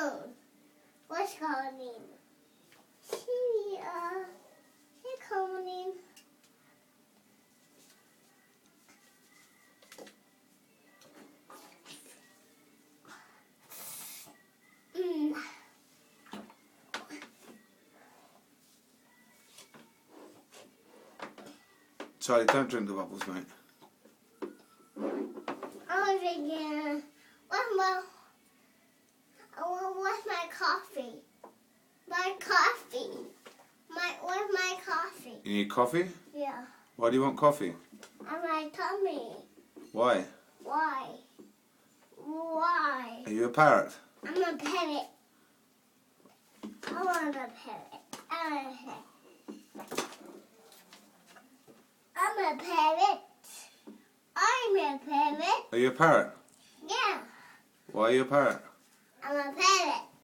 phone. What's calling? She's calling. Charlie, don't drink the bubbles, mate. I'm drinking. What's my coffee? My coffee. Where's my coffee? You need coffee? Yeah. Why do you want coffee? And my tummy. Why? Why? Why? Are you a parrot? I'm a parrot. I want a parrot. I'm a parrot. I'm a parrot. Are you a parrot? Yeah. Why are you a parrot? I'm a parrot.